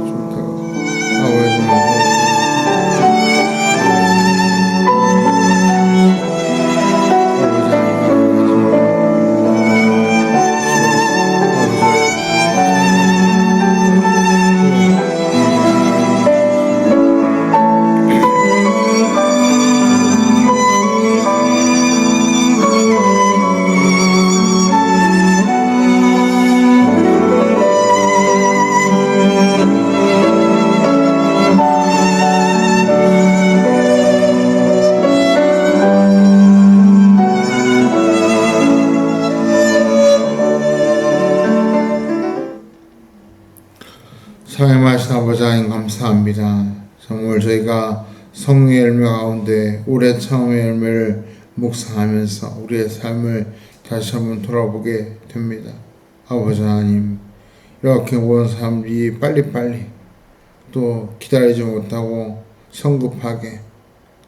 좋다고 아버지 주님 사랑하신 아버지 하나님 감사합니다. 정말 저희가 성령의 열매 가운데 오래 참음의 열매를 묵상하면서 우리의 삶을 다시 한번 돌아보게 됩니다. 아버지 하나님 이렇게 모든 사람들이 빨리빨리 또 기다리지 못하고 성급하게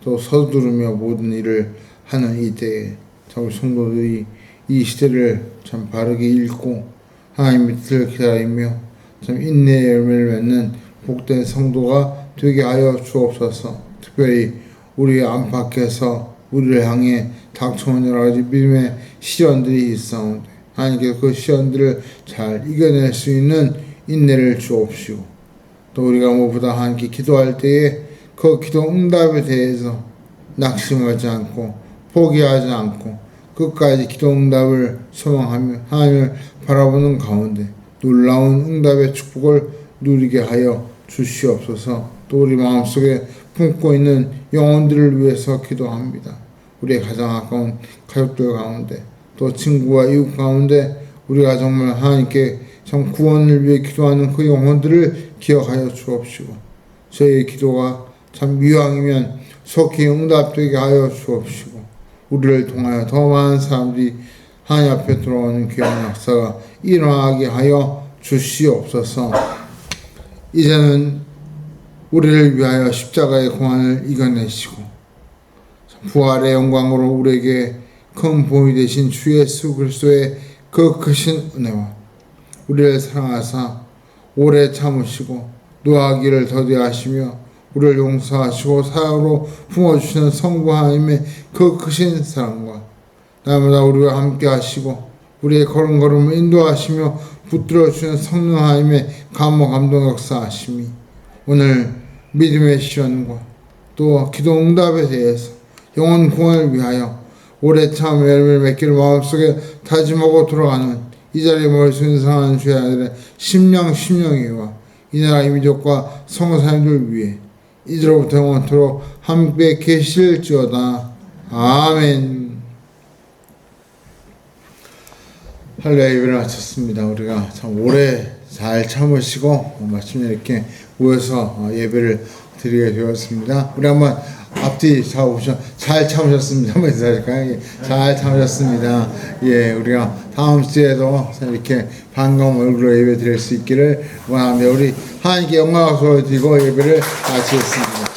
또 서두르며 모든 일을 하는 이때에 참 성도들이 이 시대를 참 바르게 읽고 하나님의 뜻을 기다리며 참 인내의 열매를 맺는 복된 성도가 되게 하여 주옵소서. 특별히 우리 안팎에서 우리를 향해 닥쳐온 여러 가지 믿음의 시련들이 있사온데 하나님께서 그 시련들을 잘 이겨낼 수 있는 인내를 주옵시고 또 우리가 무엇보다 하나님께 기도할 때에 그 기도 응답에 대해서 낙심하지 않고 포기하지 않고 끝까지 기도 응답을 소망하며 하나님을 바라보는 가운데 놀라운 응답의 축복을 누리게 하여 주시옵소서. 또 우리 마음속에 품고 있는 영혼들을 위해서 기도합니다. 우리의 가장 가까운 가족들 가운데 또 친구와 이웃 가운데 우리가 정말 하나님께 참 구원을 위해 기도하는 그 영혼들을 기억하여 주옵시고 저희의 기도가 참 이왕이면 속히 응답되게 하여 주옵시고 우리를 통하여 더 많은 사람들이 하나님 앞에 돌아오는 귀한 역사가 일어나게 하여 주시옵소서. 이제는 우리를 위하여 십자가의 고난을 이겨내시고 부활의 영광으로 우리에게 큰 보이 되신 주 예수 그리스도의 그 크신 은혜와 우리를 사랑하사 오래 참으시고 노하기를 더디하시며 우리를 용서하시고 사랑으로 품어주시는 성부 하나님의 그 크신 사랑과 날마다 우리와 함께 하시고 우리의 걸음걸음을 인도하시며 붙들어주시는 성령 하나님의 감화 감동 역사하심이 오늘 믿음의 시련과 또 기도 응답에 대해서 영혼 구원을 위하여 오래 참 열매를 맺기를 마음속에 다짐하고 돌아가는 이 자리에 머리 숙인 사랑하는 주의 아들의 심령이와 이 나라의 민족과 성도사님들 위해 이제로부터 영원토록 함께 계실지어다. 아멘. 할렐루야. 예배를 마쳤습니다. 우리가 참 오래 잘 참으시고 마침내 이렇게 모여서 예배를 드리게 되었습니다. 우리 한번 앞뒤 잘 참으셨습니다. 한번 인사할까요? 예, 잘 참으셨습니다. 예, 우리가 다음 주에도 이렇게 반가운 얼굴로 예배 드릴 수 있기를 원합니다. 우리 하나님께 영광을 드리고 예배를 마치겠습니다.